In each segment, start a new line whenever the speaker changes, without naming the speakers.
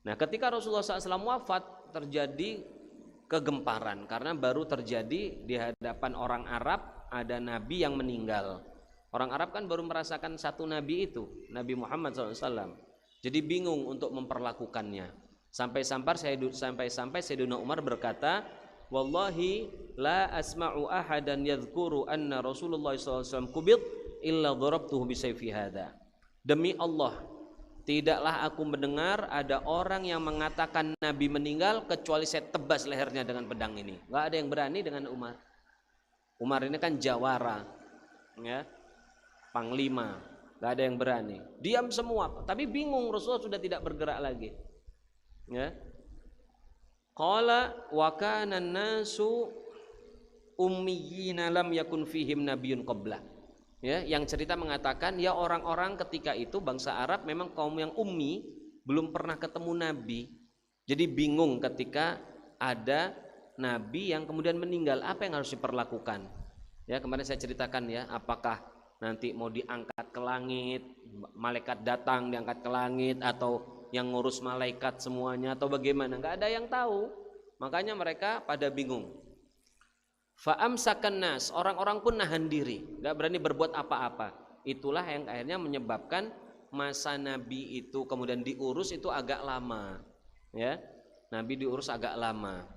Nah, ketika Rasulullah SAW wafat, terjadi kegemparan karena baru terjadi di hadapan orang Arab ada nabi yang meninggal. Orang Arab kan baru merasakan satu nabi itu, Nabi Muhammad SAW. Jadi bingung untuk memperlakukannya. Sampai-sampai Sayyidina Umar berkata, "Wallahi la asma'u ahadan yadhkuru anna Rasulullah SAW kubid illa darabtuhu bisayfi hadha." Demi Allah, tidaklah aku mendengar ada orang yang mengatakan Nabi meninggal kecuali saya tebas lehernya dengan pedang ini. Gak ada yang berani dengan Umar. Umar ini kan jawara, ya, panglima. Gak ada yang berani. Diam semua. Tapi bingung, Rasulullah sudah tidak bergerak lagi. Ya. Qala wa kana an-nasu ummiyina lam yakun fihim nabiyyun qabla. Ya, yang cerita mengatakan ya orang-orang ketika itu bangsa Arab memang kaum yang ummi, belum pernah ketemu nabi. Jadi bingung ketika ada nabi yang kemudian meninggal, apa yang harus diperlakukan? Ya, kemarin saya ceritakan ya, apakah nanti mau diangkat ke langit, malaikat datang diangkat ke langit, atau yang ngurus malaikat semuanya, atau bagaimana? Enggak ada yang tahu. Makanya mereka pada bingung. Fa'amsakan nas, orang-orang pun nahan diri, enggak berani berbuat apa-apa. Itulah yang akhirnya menyebabkan masa Nabi itu kemudian diurus itu agak lama. Ya, Nabi diurus agak lama.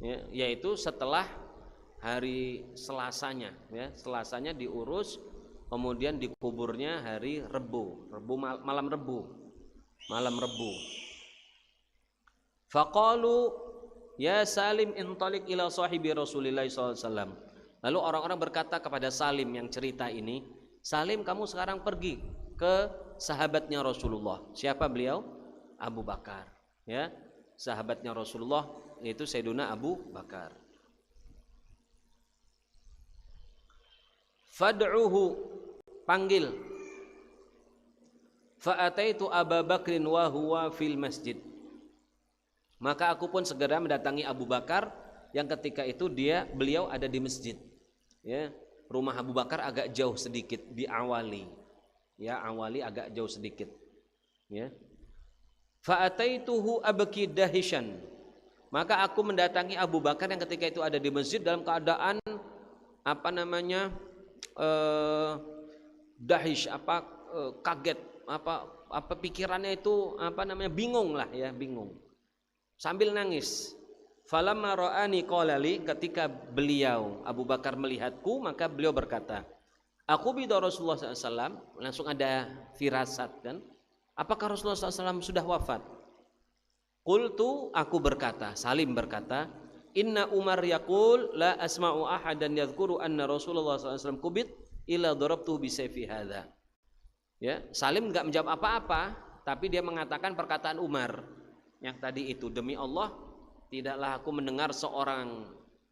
Ya, yaitu setelah hari Selasanya, ya, Selasanya diurus, kemudian dikuburnya hari Rebu, malam Rebu. Faqalu ya Salim intalik ila sahibi Rasulillah SAW. Lalu orang-orang berkata kepada Salim yang cerita ini, Salim, kamu sekarang pergi ke sahabatnya Rasulullah. Siapa beliau? Abu Bakar. Ya, sahabatnya Rasulullah yaitu Sayyiduna Abu Bakar. Fad'uhu, panggil. Fa'ataitu Abu Bakrin wa huwa fil masjid. Maka aku pun segera mendatangi Abu Bakar yang ketika itu beliau ada di masjid. Ya, rumah Abu Bakar agak jauh sedikit di Awali. Ya, Awali agak jauh sedikit. Ya. Fa'ataituhu abki dahishan. Maka aku mendatangi Abu Bakar yang ketika itu ada di masjid dalam keadaan dahish, kaget, pikirannya itu bingung lah ya, bingung. Sambil nangis. Falamma ra'ani qala li, ketika beliau Abu Bakar melihatku, maka beliau berkata, aku bida Rasulullah SAW, langsung ada firasat kan, apakah Rasulullah SAW sudah wafat? Qultu, aku berkata, Salim berkata, inna Umar yaqul la asma'u ahadan yadhkuru anna Rasulullah SAW kubit illa darabtuhu bisayfi hadha. Ya, Salim enggak menjawab apa-apa, tapi dia mengatakan perkataan Umar yang tadi itu, demi Allah tidaklah aku mendengar seorang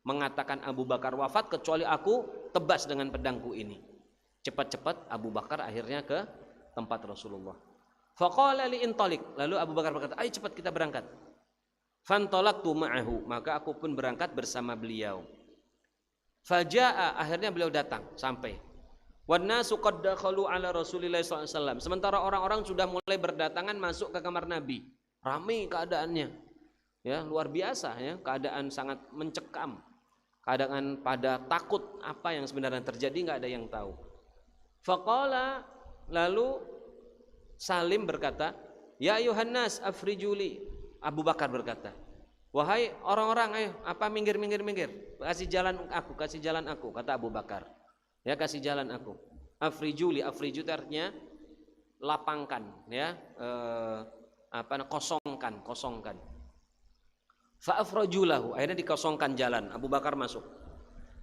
mengatakan Abu Bakar wafat kecuali aku tebas dengan pedangku ini. Cepat-cepat Abu Bakar akhirnya ke tempat Rasulullah. Faqala li intalik, lalu Abu Bakar berkata, ayo cepat kita berangkat. Fantalaqtu ma'ahu, maka aku pun berangkat bersama beliau. Faja'a, akhirnya beliau datang sampai. Wan nasu qad dakhalu ala Rasulillah SAW. Sementara orang-orang sudah mulai berdatangan masuk ke kamar Nabi. Ramai keadaannya, ya, luar biasa ya, keadaan sangat mencekam, keadaan pada takut apa yang sebenarnya terjadi, nggak ada yang tahu. Faqala, lalu Salim berkata, ya ayuhan nas afrijuli. Abu Bakar berkata, wahai orang-orang, ayo minggir, kasih jalan aku, kata Abu Bakar, ya, kasih jalan aku. Afrijuli, afriju artinya lapangkan, ya, kosongkan. Fa'afrajulahu, akhirnya dikosongkan jalan. Abu Bakar masuk.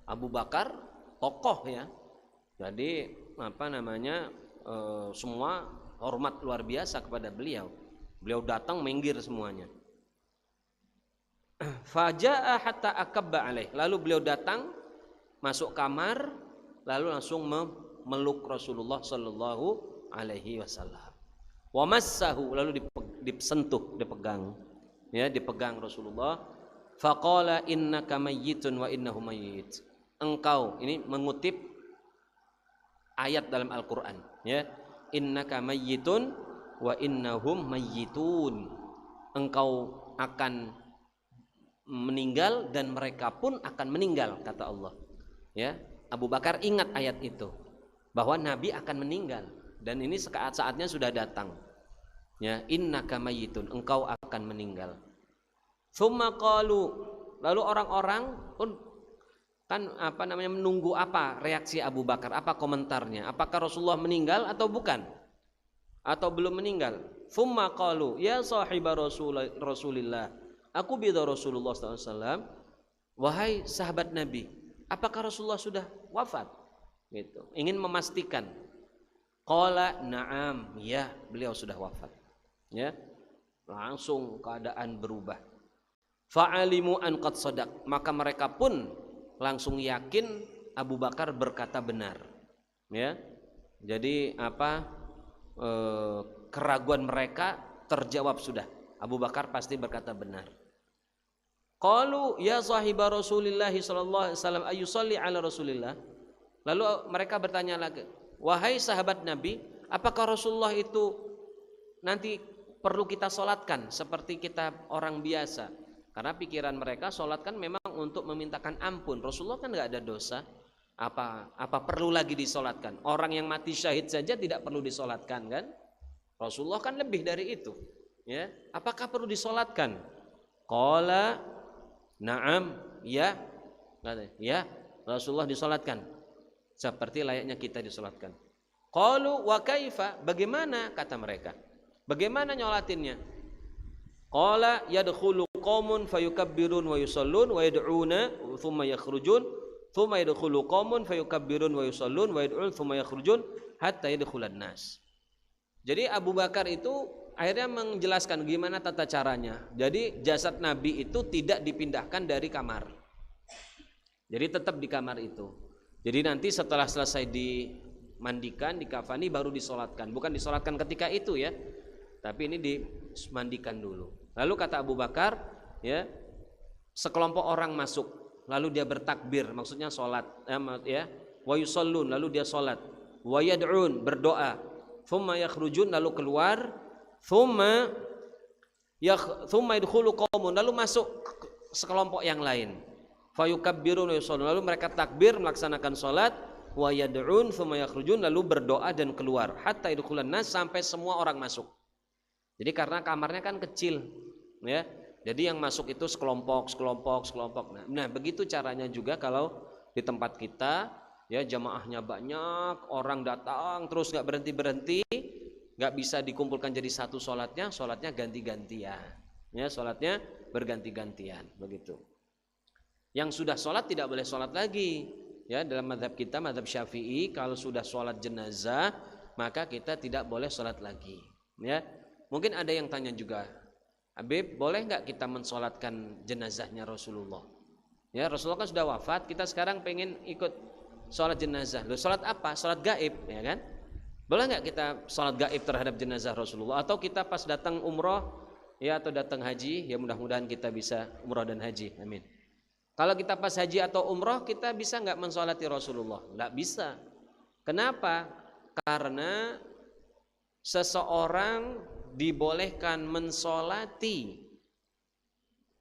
Abu Bakar tokoh ya. Jadi semua hormat luar biasa kepada beliau. Beliau datang minggir semuanya. Faja'a hatta akabba alaih. Lalu beliau datang masuk kamar lalu langsung memeluk Rasulullah sallallahu alaihi wasallam. Wa massahu, lalu dipegang, ya, dipegang Rasulullah. Faqala innaka mayyitun wa innahu mayyit. Engkau, ini mengutip ayat dalam Al-Qur'an, ya. Innaka mayyitun wa innahum mayyitun. Engkau akan meninggal dan mereka pun akan meninggal, kata Allah. Ya, Abu Bakar ingat ayat itu bahwa Nabi akan meninggal dan ini saatnya sudah datang. Ya, innaka mayyitun, engkau akan meninggal. Tsumma qalu, lalu orang-orang pun kan menunggu apa reaksi Abu Bakar, apa komentarnya, apakah Rasulullah meninggal atau bukan, atau belum meninggal. Tsumma qalu ya sahiba Rasulillah, aku bida Rasulullah SAW, wahai sahabat Nabi, apakah Rasulullah sudah wafat? Gitu, ingin memastikan. Qala na'am, ya, beliau sudah wafat. Ya, langsung keadaan berubah. Fa'alimu an qad sadaq, maka mereka pun langsung yakin Abu Bakar berkata benar. Ya, jadi keraguan mereka terjawab sudah. Abu Bakar pasti berkata benar. Qalu ya sahiba Rasulillah sallallahu alaihi wasallam ayusalli ala Rasulillah. Lalu mereka bertanya lagi, wahai sahabat Nabi, apakah Rasulullah itu nanti perlu kita solatkan seperti kita orang biasa? Karena pikiran mereka solat kan memang untuk memintakan ampun. Rasulullah kan nggak ada dosa. Apa perlu lagi disolatkan? Orang yang mati syahid saja tidak perlu disolatkan kan? Rasulullah kan lebih dari itu. Ya, apakah perlu disolatkan? Qala na'am, ya. Ya, Rasulullah disolatkan seperti layaknya kita disolatkan. Qalu wa kaifa, bagaimana, kata mereka, bagaimana nyolatinnya? Qala yadkhulu qaumun fayukabbirun wa yusallun wa yad'una thumma yakhrujun thumma yadkhulu qaumun fayukabbirun wa yusallun wa yad'un thumma yakhrujun hatta yadkhulan nas. Jadi Abu Bakar itu akhirnya menjelaskan gimana tata caranya. Jadi jasad Nabi itu tidak dipindahkan dari kamar. Jadi tetap di kamar itu. Jadi nanti setelah selesai dimandikan, dikafani baru disolatkan. Bukan disolatkan ketika itu ya, tapi ini dimandikan dulu. Lalu kata Abu Bakar, ya, sekelompok orang masuk, lalu dia bertakbir, maksudnya solat, ya, wa yusallun, lalu dia solat, wa yad'un, berdoa, thumma yakhrujun, lalu keluar, thumma yadkhulu qaumun, lalu masuk sekelompok yang lain, fa yukabbirun wa yusallun, lalu mereka takbir melaksanakan solat, wa yad'un, thumma yakhrujun, lalu berdoa dan keluar, hatta yadkhulan nas, sampai semua orang masuk. Jadi karena kamarnya kan kecil, ya, jadi yang masuk itu sekelompok. Nah, begitu caranya juga kalau di tempat kita, ya, jamaahnya banyak, orang datang terus nggak berhenti, nggak bisa dikumpulkan jadi satu sholatnya ganti-gantian, ya, sholatnya berganti-gantian, begitu. Yang sudah sholat tidak boleh sholat lagi, ya, dalam mazhab kita, mazhab Syafi'i, kalau sudah sholat jenazah maka kita tidak boleh sholat lagi, ya. Mungkin ada yang tanya juga, Habib, boleh nggak kita mensolatkan jenazahnya Rasulullah? Ya, Rasulullah kan sudah wafat, kita sekarang pengen ikut sholat jenazah. Loh, sholat apa? Sholat gaib, ya kan? Boleh nggak kita sholat gaib terhadap jenazah Rasulullah? Atau kita pas datang umroh, ya, atau datang haji, ya, mudah-mudahan kita bisa umroh dan haji, amin. Kalau kita pas haji atau umroh, kita bisa nggak mensolati Rasulullah? Nggak bisa. Kenapa? Karena seseorang dibolehkan mensolati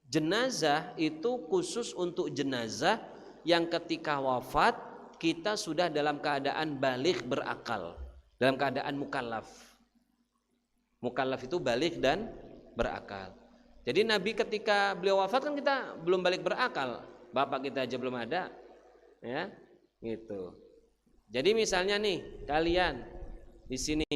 jenazah itu khusus untuk jenazah yang ketika wafat kita sudah dalam keadaan baligh, berakal, dalam keadaan mukallaf. Mukallaf itu baligh dan berakal. Jadi Nabi ketika beliau wafat kan kita belum balik berakal, bapak kita aja belum ada, ya, gitu. Jadi misalnya nih kalian di sini,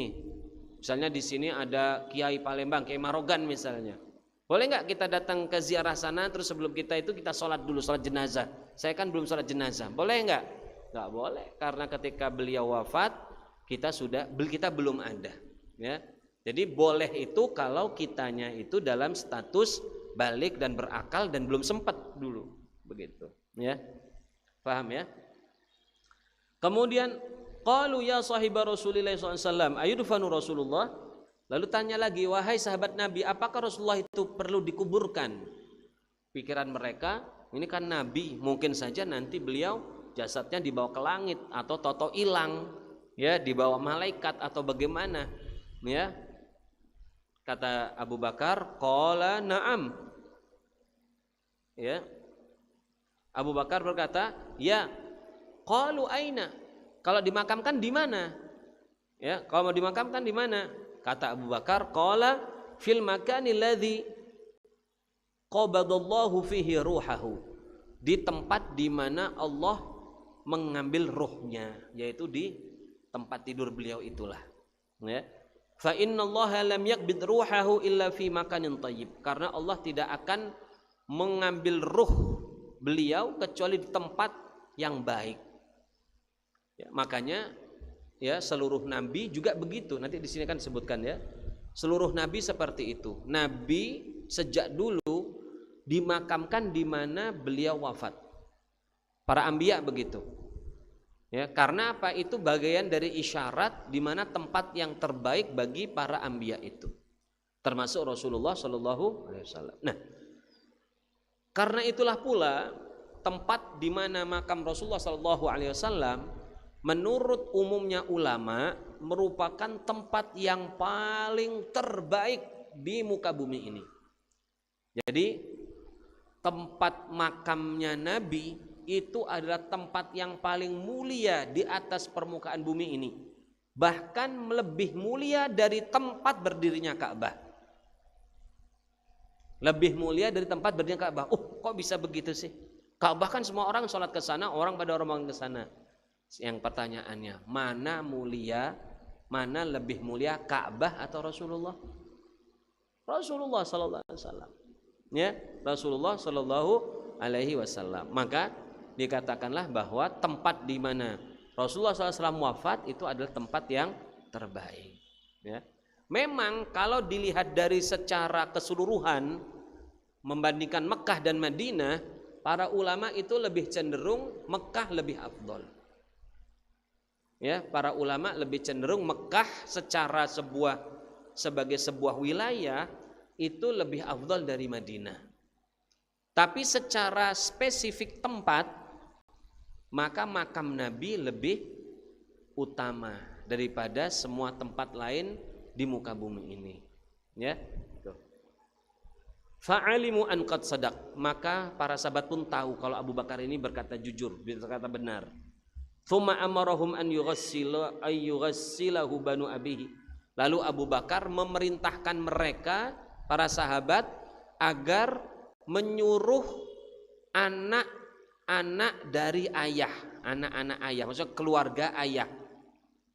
misalnya di sini ada Kiai Palembang, Kiai Marogan misalnya. Boleh nggak kita datang ke ziarah sana, terus sebelum kita itu kita sholat dulu, sholat jenazah. Saya kan belum sholat jenazah, boleh nggak? Nggak boleh, karena ketika beliau wafat kita belum ada. Ya, jadi boleh itu kalau kitanya itu dalam status balik dan berakal dan belum sempat dulu, begitu. Ya, paham ya? Kemudian qalu ya sahiba Rasulillah SAW ayudfanu Rasulullah. Lalu tanya lagi, wahai sahabat Nabi, apakah Rasulullah itu perlu dikuburkan? Pikiran mereka, ini kan Nabi, mungkin saja nanti beliau jasadnya dibawa ke langit atau toto hilang, ya, dibawa malaikat atau bagaimana, ya. Kata Abu Bakar, qala na'am. Ya. Abu Bakar berkata, ya. Qalu aina? Kalau dimakamkan di mana? Ya, kalau mau dimakamkan di mana? Kata Abu Bakar, qala fil makanil ladzi qabadallahu fihi ruhahu. Di tempat di mana Allah mengambil ruhnya, yaitu di tempat tidur beliau itulah. Ya. Fa innallaha lam yaqbid ruhahu illa fi makanin thayyib. Karena Allah tidak akan mengambil ruh beliau kecuali di tempat yang baik. Ya, makanya ya seluruh nabi juga begitu. Nanti di sini kan disebutkan ya. Seluruh nabi seperti itu. Nabi sejak dulu dimakamkan di mana beliau wafat. Para anbiya begitu. Ya, karena apa? Itu bagian dari isyarat di mana tempat yang terbaik bagi para anbiya itu. Termasuk Rasulullah sallallahu alaihi wasallam. Nah, karena itulah pula tempat di mana makam Rasulullah sallallahu alaihi wasallam menurut umumnya ulama merupakan tempat yang paling terbaik di muka bumi ini. Jadi tempat makamnya Nabi itu adalah tempat yang paling mulia di atas permukaan bumi ini. Bahkan lebih mulia dari tempat berdirinya Ka'bah. Lebih mulia dari tempat berdirinya Ka'bah. Kok bisa begitu sih? Ka'bah kan semua orang sholat ke sana, orang pada orang ke sana. Yang pertanyaannya, mana mulia, mana lebih mulia, Ka'bah atau Rasulullah? Rasulullah sallallahu alaihi wasallam. Ya, Rasulullah sallallahu alaihi wasallam. Maka dikatakanlah bahwa tempat di mana Rasulullah sallallahu alaihi wasallam wafat itu adalah tempat yang terbaik. Ya. Memang kalau dilihat dari secara keseluruhan membandingkan Mekah dan Madinah, para ulama itu lebih cenderung Mekah lebih afdol. Ya, para ulama lebih cenderung Mekah secara sebagai sebuah wilayah itu lebih afdal dari Madinah. Tapi secara spesifik tempat, maka makam Nabi lebih utama daripada semua tempat lain di muka bumi ini. Ya. Fa'alimu an qad sadaq, maka para sahabat pun tahu kalau Abu Bakar ini berkata jujur, berkata benar. Thumma amarahum an yughassilahu banu abihi. Lalu Abu Bakar memerintahkan mereka para sahabat agar menyuruh anak-anak dari ayah, anak-anak ayah, maksudnya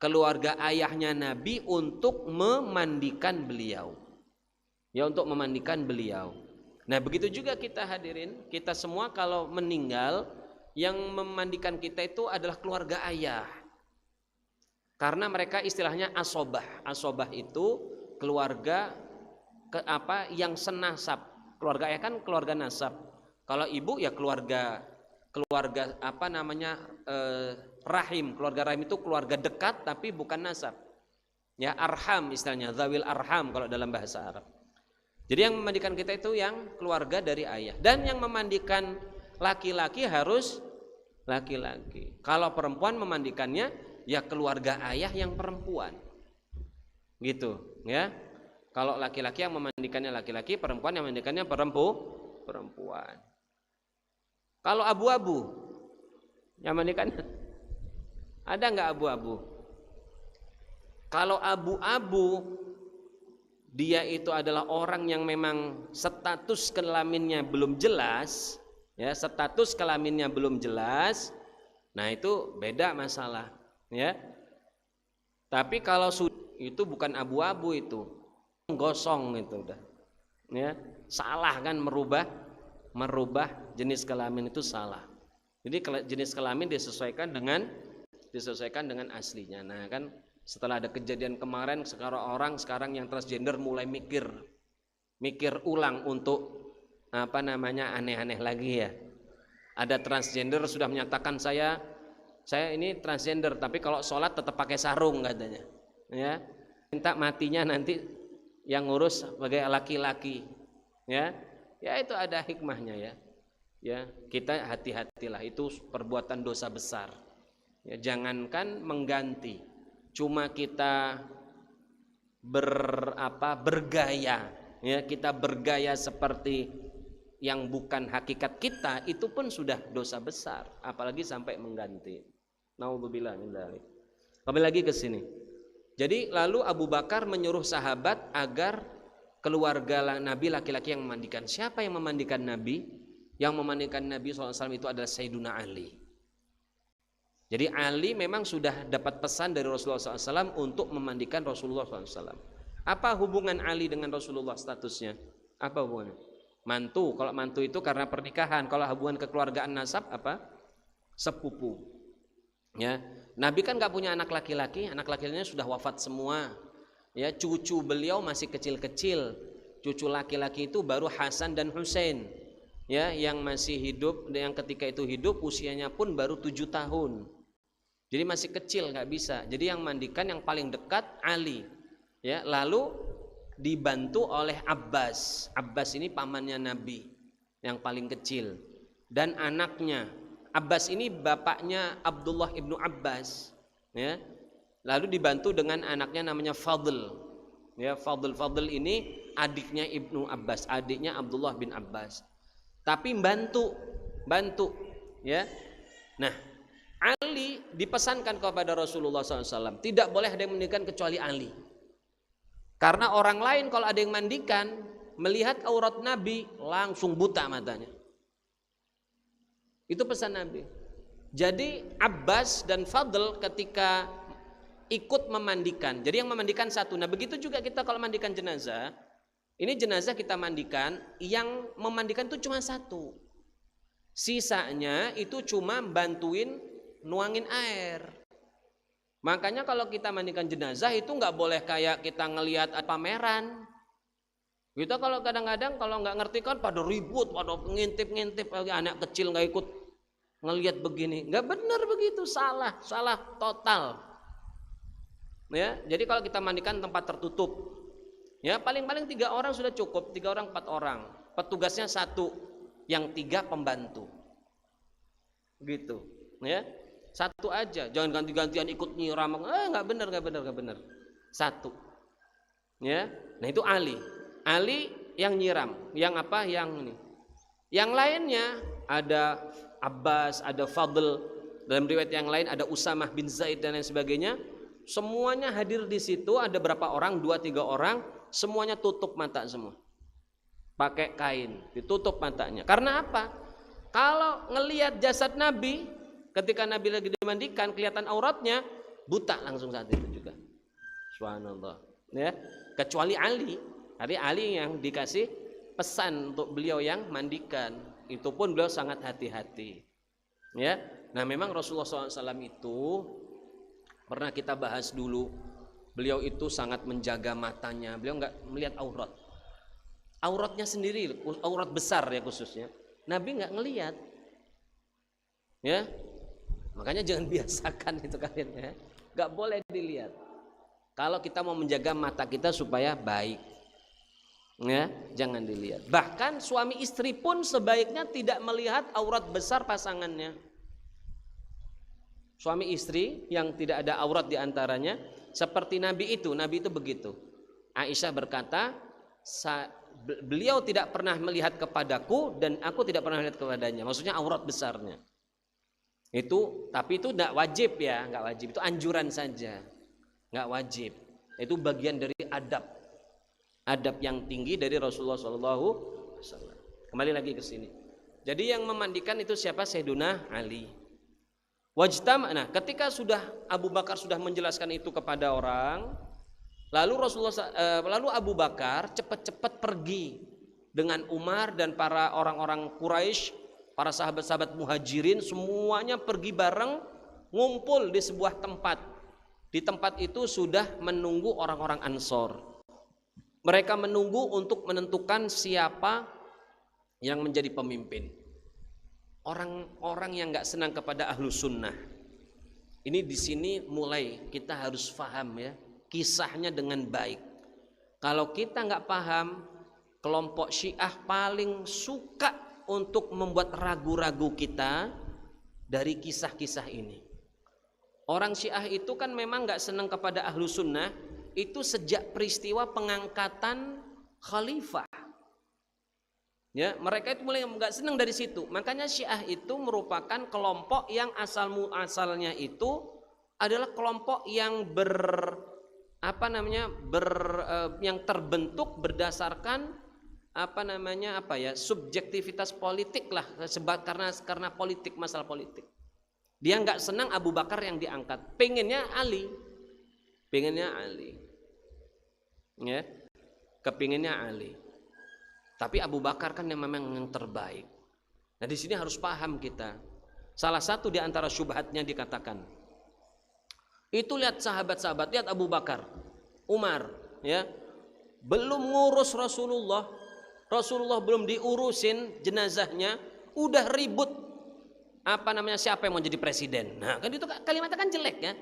keluarga ayahnya Nabi untuk memandikan beliau. Ya, untuk memandikan beliau. Nah, begitu juga kita hadirin, kita semua kalau meninggal yang memandikan kita itu adalah keluarga ayah. Karena mereka istilahnya asobah. Asobah itu keluarga yang senasab. Keluarga ayah kan keluarga nasab. Kalau ibu ya keluarga rahim. Keluarga rahim itu keluarga dekat tapi bukan nasab. Ya, arham istilahnya, zawil arham kalau dalam bahasa Arab. Jadi yang memandikan kita itu yang keluarga dari ayah. Dan yang memandikan laki-laki harus laki-laki. Kalau perempuan memandikannya ya keluarga ayah yang perempuan. Gitu, ya. Kalau laki-laki yang memandikannya laki-laki, perempuan yang memandikannya perempuan. Kalau abu-abu yang memandikannya ada enggak abu-abu? Kalau abu-abu dia itu adalah orang yang memang status kelaminnya belum jelas. Ya, status kelaminnya belum jelas, nah itu beda masalah, ya. Tapi kalau itu bukan abu-abu, itu gosong itu udah, ya. Salah kan merubah jenis kelamin itu salah. Jadi jenis kelamin disesuaikan dengan aslinya. Nah kan setelah ada kejadian kemarin, sekarang yang transgender mulai mikir ulang untuk aneh-aneh lagi ya. Ada transgender sudah menyatakan saya ini transgender, tapi kalau sholat tetap pakai sarung katanya. Ya, minta matinya nanti yang ngurus sebagai laki-laki. Ya itu ada hikmahnya ya. Ya, kita hati-hatilah, itu perbuatan dosa besar. Ya, jangankan mengganti, cuma kita bergaya, ya, kita bergaya seperti yang bukan hakikat kita, itu pun sudah dosa besar, apalagi sampai mengganti. Naudzubillah min dzalik. Kembali lagi ke sini. Jadi lalu Abu Bakar menyuruh sahabat agar keluarga Nabi laki-laki yang memandikan. Siapa yang memandikan Nabi? Yang memandikan Nabi SAW itu adalah Sayyiduna Ali. Jadi Ali memang sudah dapat pesan dari Rasulullah SAW untuk memandikan Rasulullah SAW. Apa hubungan Ali dengan Rasulullah statusnya? Apa hubungannya? Mantu. Kalau mantu itu karena pernikahan. Kalau hubungan kekeluargaan nasab apa? Sepupu. Ya, Nabi kan nggak punya anak laki-laki. Anak laki-lakinya sudah wafat semua. Ya, cucu beliau masih kecil-kecil. Cucu laki-laki itu baru Hasan dan Husain. Ya, yang masih hidup, yang ketika itu hidup usianya pun baru 7 tahun. Jadi masih kecil, nggak bisa. Jadi yang mandikan yang paling dekat Ali. Ya, lalu dibantu oleh Abbas. Abbas ini pamannya Nabi yang paling kecil, dan anaknya. Abbas ini bapaknya Abdullah ibnu Abbas, ya. Lalu dibantu dengan anaknya namanya Fadl. Ya, Fadl ini adiknya Ibnu Abbas, adiknya Abdullah bin Abbas. Tapi bantu, ya. Nah, Ali dipesankan kepada Rasulullah SAW, tidak boleh ada yang mandikan kecuali Ali. Karena orang lain kalau ada yang mandikan, melihat aurat Nabi langsung buta matanya. Itu pesan Nabi. Jadi Abbas dan Fadl ketika ikut memandikan, jadi yang memandikan satu. Nah begitu juga kita kalau mandikan jenazah. Ini jenazah kita mandikan, yang memandikan itu cuma satu. Sisanya itu cuma bantuin nuangin air. Makanya kalau kita mandikan jenazah itu nggak boleh kayak kita ngelihat pameran. Kita kalau kadang-kadang kalau nggak ngerti kan pada ribut, pada ngintip-ngintip, anak kecil nggak ikut ngelihat begini. Nggak benar begitu, salah total. Ya, jadi kalau kita mandikan tempat tertutup, ya paling-paling 3 orang sudah cukup, 3 orang 4 orang. Petugasnya 1, yang 3 pembantu. Gitu, ya. 1 aja, jangan ganti-gantian ikut nyiram. Nggak benar. 1. Ya. Nah itu Ali yang nyiram, yang apa? Yang ini. Yang lainnya ada Abbas, ada Fadl, dalam riwayat yang lain ada Usamah bin Zaid dan lain sebagainya. Semuanya hadir di situ, ada berapa orang? 2-3 orang, semuanya tutup mata semua. Pakai kain, ditutup matanya. Karena apa? Kalau ngelihat jasad Nabi, ketika Nabi lagi dimandikan, kelihatan auratnya, buta langsung saat itu juga. Subhanallah. Ya, kecuali Ali yang dikasih pesan untuk beliau yang mandikan. Itu pun beliau sangat hati-hati. Ya, nah memang Rasulullah SAW itu pernah kita bahas dulu. Beliau itu sangat menjaga matanya. Beliau nggak melihat aurat. Auratnya sendiri, aurat besar ya khususnya. Nabi nggak ngelihat. Ya. Makanya jangan biasakan itu kalian ya. Gak boleh dilihat. Kalau kita mau menjaga mata kita supaya baik, ya, jangan dilihat. Bahkan suami istri pun sebaiknya tidak melihat aurat besar pasangannya. Suami istri yang tidak ada aurat diantaranya, seperti Nabi itu begitu. Aisyah berkata, beliau tidak pernah melihat kepadaku dan aku tidak pernah melihat kepadanya. Maksudnya aurat besarnya. Tapi itu tidak wajib ya, nggak wajib, itu anjuran saja, nggak wajib. Itu bagian dari adab yang tinggi dari Rasulullah SAW. Kembali lagi ke sini. Jadi yang memandikan itu siapa? Sayyiduna Ali. Nah, ketika sudah Abu Bakar sudah menjelaskan itu kepada orang, lalu Abu Bakar cepat-cepat pergi dengan Umar dan para orang-orang Quraisy. Para sahabat-sahabat muhajirin semuanya pergi bareng, ngumpul di sebuah tempat. Di tempat itu sudah menunggu orang-orang Ansor. Mereka menunggu untuk menentukan siapa yang menjadi pemimpin. Orang-orang yang nggak senang kepada ahlu sunnah. Ini di sini mulai kita harus paham ya kisahnya dengan baik. Kalau kita nggak paham, kelompok Syiah paling suka untuk membuat ragu-ragu kita dari kisah-kisah ini. Orang Syiah itu kan memang gak senang kepada ahlu sunnah, itu sejak peristiwa pengangkatan khalifah. Ya, mereka itu mulai nggak senang dari situ. Makanya Syiah itu merupakan kelompok yang asalnya itu adalah kelompok yang yang terbentuk berdasarkan subjektivitas politik lah, sebab karena politik, masalah politik. Dia nggak senang Abu Bakar yang diangkat, pengennya Ali, ya, kepinginnya Ali. Tapi Abu Bakar kan yang memang yang terbaik. Nah di sini harus paham kita. Salah satu di antara syubhatnya dikatakan, itu lihat sahabat-sahabat, lihat Abu Bakar, Umar, ya, belum ngurus Rasulullah belum diurusin jenazahnya, udah ribut siapa yang mau jadi presiden. Nah kan itu kalimatnya kan jelek ya.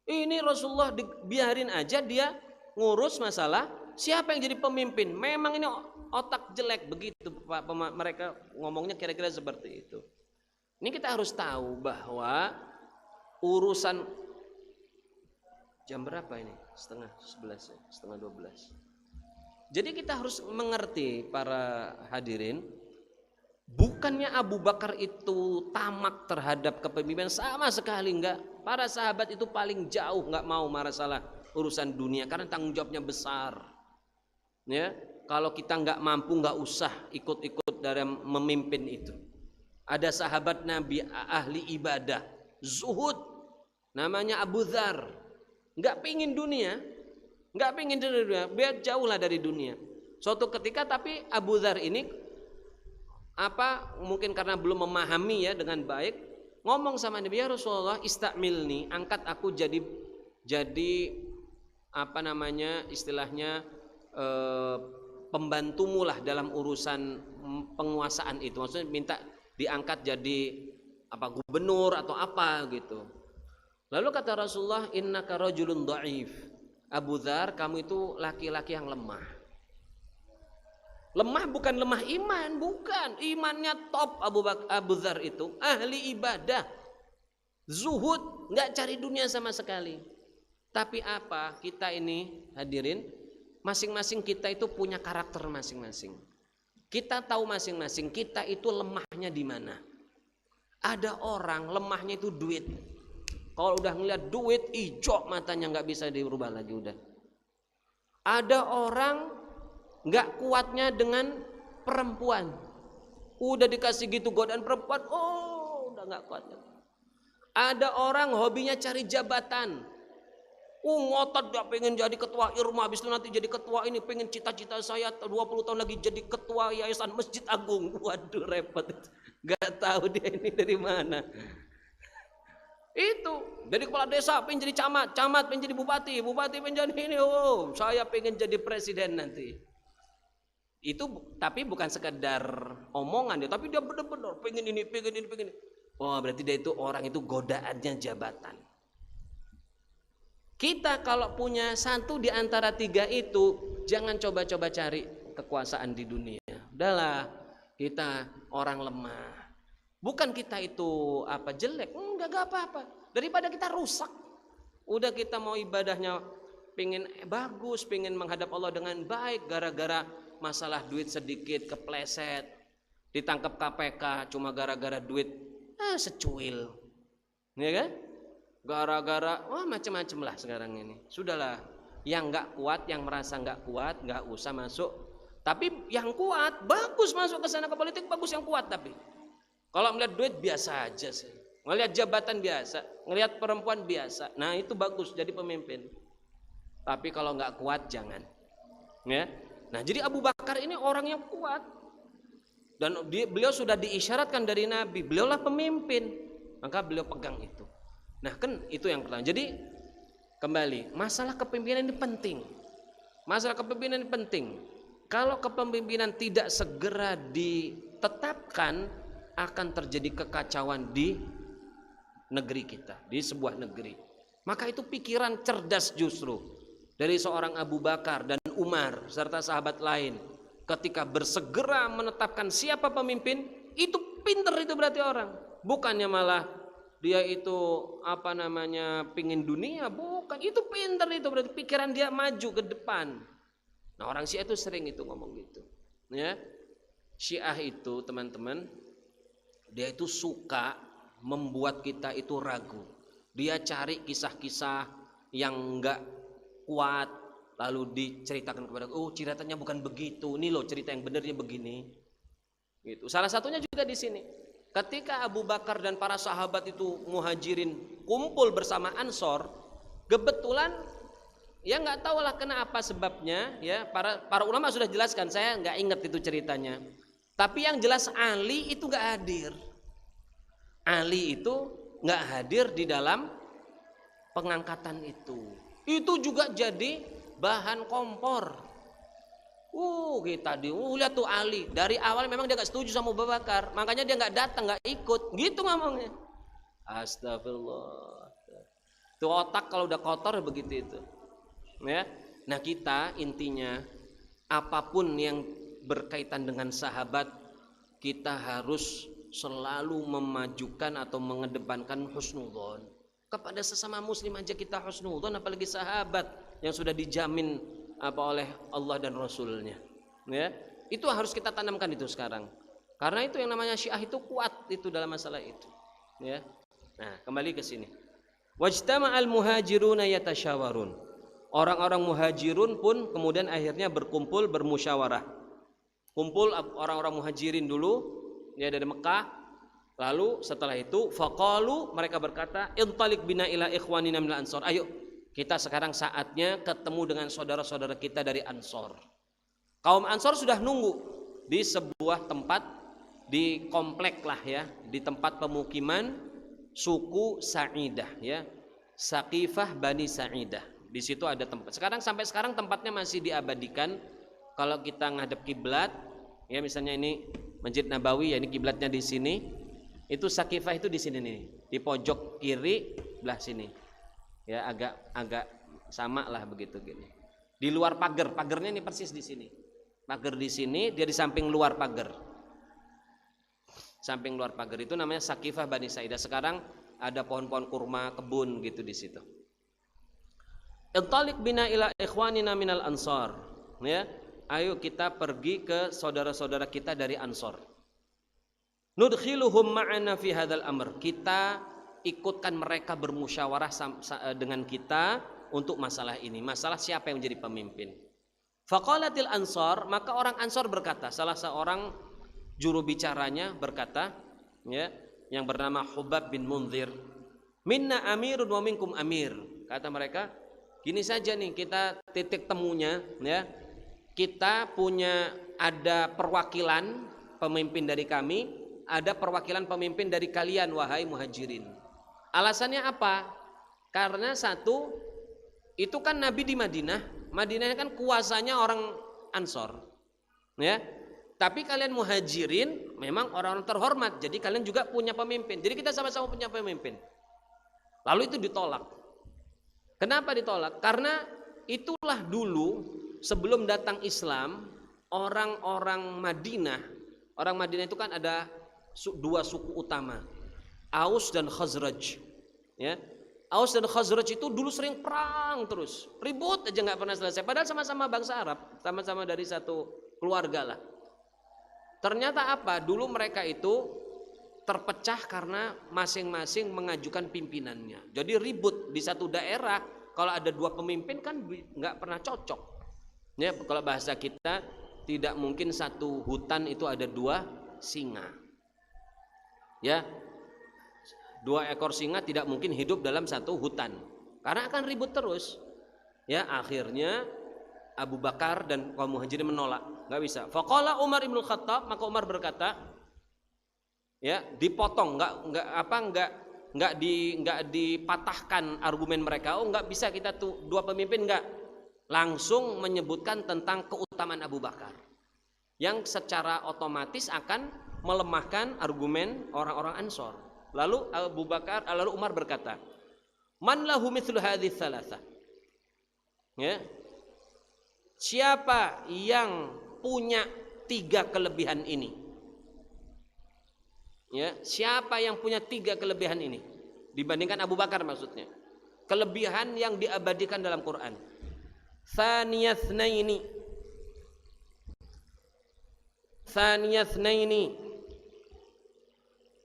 Ini Rasulullah biarin aja dia ngurus masalah siapa yang jadi pemimpin. Memang ini otak jelek begitu Pak, mereka ngomongnya kira-kira seperti itu. Ini kita harus tahu bahwa urusan jam berapa ini? Setengah 12. Jadi kita harus mengerti para hadirin, bukannya Abu Bakar itu tamak terhadap kepemimpinan, sama sekali enggak. Para sahabat itu paling jauh enggak mau masalah urusan dunia karena tanggung jawabnya besar. Ya, kalau kita enggak mampu enggak usah ikut-ikut dalam memimpin itu. Ada sahabat Nabi ahli ibadah, zuhud, namanya Abu Dzar, enggak pingin dunia. Nggak pengen dari dunia, biar jauhlah dari dunia. Suatu ketika tapi Abu Dzar ini mungkin karena belum memahami ya dengan baik, ngomong sama Nabi, ya Rasulullah, istamilni, angkat aku jadi istilahnya pembantumu lah dalam urusan penguasaan itu. Maksudnya minta diangkat jadi gubernur atau apa gitu. Lalu kata Rasulullah, innaka rajulun dhaif. Abu Dzar, kamu itu laki-laki yang lemah. Lemah bukan lemah iman, bukan. Imannya top. Abu Dzar itu ahli ibadah, zuhud, nggak cari dunia sama sekali. Tapi kita ini hadirin, masing-masing kita itu punya karakter masing-masing. Kita tahu masing-masing kita itu lemahnya di mana. Ada orang lemahnya itu duit. Kalau udah ngeliat duit, hijau matanya, nggak bisa dirubah lagi udah. Ada orang nggak kuatnya dengan perempuan, udah dikasih gitu godaan perempuan, udah nggak kuatnya. Ada orang hobinya cari jabatan, ngotot dia pengen jadi ketua Irma, habis itu nanti jadi ketua ini, pengen cita-cita saya 20 tahun lagi jadi ketua Yayasan Masjid Agung. Waduh repot, nggak tahu dia ini dari mana. Itu dari kepala desa pengen jadi camat pengen jadi bupati pengen jadi ini, saya pengen jadi presiden nanti. Itu tapi bukan sekedar omongan dia, tapi dia benar-benar pengen ini. Berarti dia itu orang itu godaannya jabatan. Kita kalau punya satu di antara tiga itu, jangan coba-coba cari kekuasaan di dunia. Udahlah, kita orang lemah. Bukan kita itu jelek, enggak apa-apa. Daripada kita rusak. Udah kita mau ibadahnya pengen bagus, pengen menghadap Allah dengan baik, gara-gara masalah duit sedikit kepleset, ditangkap KPK cuma gara-gara duit secuil. Ya kan? Gara-gara macam-macam lah sekarang ini. Sudahlah, yang enggak kuat, yang merasa enggak kuat, enggak usah masuk. Tapi yang kuat bagus masuk ke sana, ke politik bagus yang kuat. Tapi kalau melihat duit biasa aja sih, ngelihat jabatan biasa, ngelihat perempuan biasa. Nah itu bagus jadi pemimpin. Tapi kalau nggak kuat jangan. Ya. Nah jadi Abu Bakar ini orang yang kuat. Dan beliau sudah diisyaratkan dari Nabi, beliaulah pemimpin. Maka beliau pegang itu. Nah kan itu yang pertama. Jadi kembali, masalah kepemimpinan ini penting. Masalah kepemimpinan ini penting. Kalau kepemimpinan tidak segera ditetapkan, akan terjadi kekacauan di negeri kita, di sebuah negeri. Maka itu pikiran cerdas justru dari seorang Abu Bakar dan Umar serta sahabat lain, ketika bersegera menetapkan siapa pemimpin, itu pinter itu berarti orang. Bukannya malah dia itu apa namanya pingin dunia, bukan. Itu pinter, itu berarti pikiran dia maju ke depan. Nah orang Syiah itu sering itu ngomong gitu ya. Syiah itu teman-teman, dia itu suka membuat kita itu ragu. Dia cari kisah-kisah yang enggak kuat, lalu diceritakan kepada, oh ceritanya bukan begitu, ini loh cerita yang benernya begini gitu. Salah satunya juga di sini, ketika Abu Bakar dan para sahabat itu muhajirin kumpul bersama Ansor, kebetulan ya nggak tahu lah kenapa sebabnya ya, para ulama sudah jelaskan, saya nggak ingat itu ceritanya. Tapi yang jelas Ali itu nggak hadir. Ali itu nggak hadir di dalam pengangkatan itu. Itu juga jadi bahan kompor. Kita lihat tuh Ali dari awal memang dia nggak setuju sama Abu Bakar, makanya dia nggak datang, nggak ikut, gitu ngomongnya. Astagfirullah. Tuh otak kalau udah kotor begitu itu. Ya. Nah kita intinya apapun yang berkaitan dengan sahabat, kita harus selalu memajukan atau mengedepankan husnudzon kepada sesama muslim aja. Kita husnudzon, apalagi sahabat yang sudah dijamin oleh Allah dan Rasulnya ya. Itu harus kita tanamkan itu sekarang, karena itu yang namanya Syiah itu kuat itu dalam masalah itu ya. Nah kembali ke sini, wajtama'al muhajiruna yatasyawarun, orang-orang muhajirun pun kemudian akhirnya berkumpul bermusyawarah. Kumpul orang-orang muhajirin dulu ya dari Mekah, lalu setelah itu faqalu, mereka berkata, intalik bina ila ikhwanina minal ansor, ayo kita sekarang saatnya ketemu dengan saudara-saudara kita dari Ansor. Kaum Ansor sudah nunggu di sebuah tempat, di komplek lah ya, di tempat pemukiman suku Sa'idah ya, Saqifah Bani Sa'idah. Di situ ada tempat. Sampai sekarang tempatnya masih diabadikan. Kalau kita ngadep kiblat ya, misalnya ini Masjid Nabawi ya, ini kiblatnya di sini. Itu Saqifah itu di sini nih, di pojok kiri belah sini. Ya agak sama lah begitu gini. Di luar pagarnya ini persis di sini. Pagar di sini, dia di samping luar pagar. Samping luar pagar itu namanya Saqifah Bani Sa'idah. Sekarang ada pohon-pohon kurma, kebun gitu di situ. Intalik bina ila ikhwanina minal ansar. Ya, ayo kita pergi ke saudara-saudara kita dari Ansor. Nudkhiluhum ma'ana fi hadzal amr. Kita ikutkan mereka bermusyawarah dengan kita untuk masalah ini, masalah siapa yang menjadi pemimpin. Faqalatil ansar, maka orang Ansor berkata, salah seorang juru bicaranya berkata ya, yang bernama Hubab bin Munzir, minna amirun wa minkum amir. Kata mereka, gini saja nih, kita titik temunya ya, kita punya ada perwakilan pemimpin dari kami, ada perwakilan pemimpin dari kalian wahai muhajirin. Alasannya apa? Karena satu, itu kan Nabi di Madinah. Madinah kan kuasanya orang Ansor ya. Tapi kalian muhajirin memang orang-orang terhormat, jadi kalian juga punya pemimpin. Jadi kita sama-sama punya pemimpin. Lalu itu ditolak. Kenapa ditolak? Karena itulah dulu sebelum datang Islam, orang-orang Madinah. Orang Madinah itu kan ada dua suku utama, Aus dan Khazraj ya. Aus dan Khazraj itu dulu sering perang terus, ribut aja nggak pernah selesai, padahal sama-sama bangsa Arab, sama-sama dari satu keluarga lah. Ternyata apa? Dulu mereka itu terpecah karena masing-masing mengajukan pimpinannya. Jadi ribut di satu daerah, kalau ada dua pemimpin kan nggak pernah cocok ya. Kalau bahasa kita, tidak mungkin satu hutan itu ada dua singa ya. Dua ekor singa tidak mungkin hidup dalam satu hutan, karena akan ribut terus ya. Akhirnya Abu Bakar dan kaum muhajirin menolak, nggak bisa. Faqala Umar ibn Khattab, maka Umar berkata ya, dipotong, nggak dipatahkan argumen mereka. Oh nggak bisa kita tuh dua pemimpin, nggak. Langsung menyebutkan tentang keutamaan Abu Bakar, yang secara otomatis akan melemahkan argumen orang-orang Ansor. Lalu Umar berkata, man lahu mithlu hadhihi tsalatsa. Ya. Siapa yang punya tiga kelebihan ini? Ya, siapa yang punya tiga kelebihan ini? dibandingkan Abu Bakar maksudnya. Kelebihan yang diabadikan dalam Quran. Tsaniyasnaini.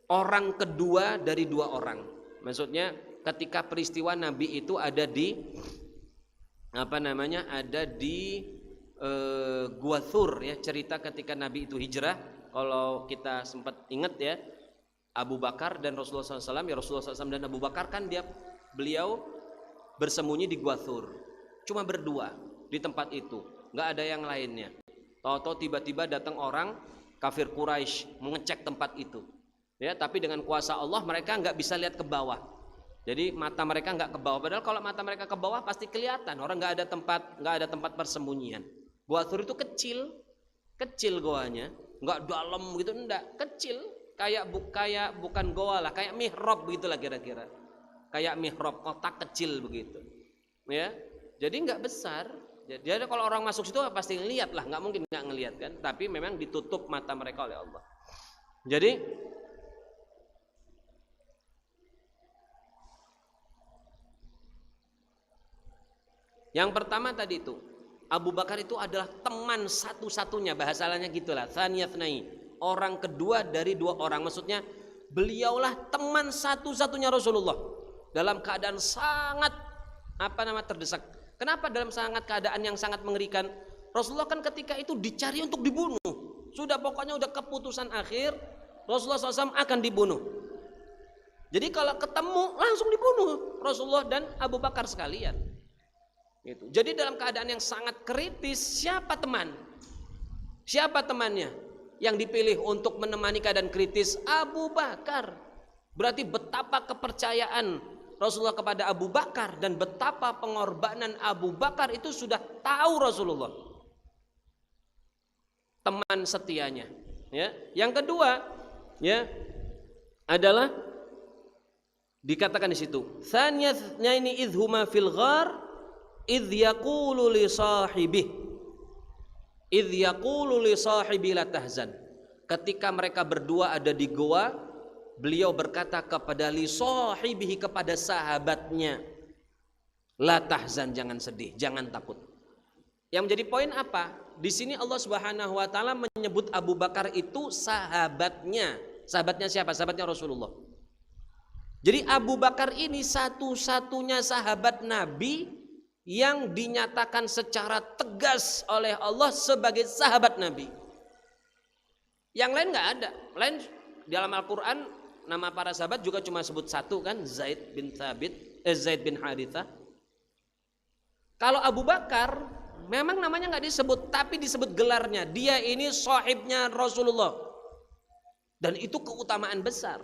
Orang kedua dari dua orang. Maksudnya ketika peristiwa Nabi itu ada di ada di Gua Thur ya, cerita ketika Nabi itu hijrah. Kalau kita sempat ingat ya, Abu Bakar dan Rasulullah SAW, ya Rasulullah SAW dan Abu Bakar kan beliau bersembunyi di Gua Thur, cuma berdua di tempat itu, nggak ada yang lainnya. Tahu-tahu tiba-tiba datang orang kafir Quraisy mengecek tempat itu, ya. Tapi dengan kuasa Allah mereka nggak bisa lihat ke bawah. Jadi mata mereka nggak ke bawah. Padahal kalau mata mereka ke bawah pasti kelihatan. Orang nggak ada tempat persembunyian. Gua Thur itu kecil goanya, nggak dalam gitu, enggak, kecil. Kayak bukan goa lah, kayak mihrab begitulah kira-kira. Kayak mihrab kotak kecil begitu, ya. Jadi nggak besar. Jadi kalau orang masuk situ pasti ngelihat lah, nggak mungkin nggak ngelihat kan. Tapi memang ditutup mata mereka oleh Allah. Jadi yang pertama tadi itu Abu Bakar itu adalah teman satu-satunya, bahasa lainnya gitulah, tsaniyatnai, orang kedua dari dua orang. Maksudnya beliaulah teman satu-satunya Rasulullah dalam keadaan sangat terdesak. Kenapa dalam keadaan yang sangat mengerikan? Rasulullah kan ketika itu dicari untuk dibunuh. Sudah pokoknya udah keputusan akhir, Rasulullah SAW akan dibunuh. Jadi kalau ketemu langsung dibunuh Rasulullah dan Abu Bakar sekalian. Gitu. Jadi dalam keadaan yang sangat kritis, siapa temannya yang dipilih untuk menemani keadaan kritis? Abu Bakar. Berarti betapa kepercayaan Rasulullah kepada Abu Bakar dan betapa pengorbanan Abu Bakar itu sudah tahu Rasulullah. Teman setianya, ya. Yang kedua, ya, adalah dikatakan di situ, tsaniyatnaini idhuma fil ghar idh yaqulu li sahibi la tahzan. Ketika mereka berdua ada di goa, beliau berkata kepada li sahibihi, kepada sahabatnya, la tahzan, jangan sedih, jangan takut. Yang menjadi poin apa? Di sini Allah Subhanahu wa taala menyebut Abu Bakar itu sahabatnya. Sahabatnya siapa? Sahabatnya Rasulullah. Jadi Abu Bakar ini satu-satunya sahabat Nabi yang dinyatakan secara tegas oleh Allah sebagai sahabat Nabi. Yang lain nggak ada. Lain dalam Al-Quran nama para sahabat juga cuma sebut satu kan, Zaid bin Harithah. Kalau Abu Bakar memang namanya nggak disebut, tapi disebut gelarnya. Dia ini sahibnya Rasulullah. Dan itu keutamaan besar.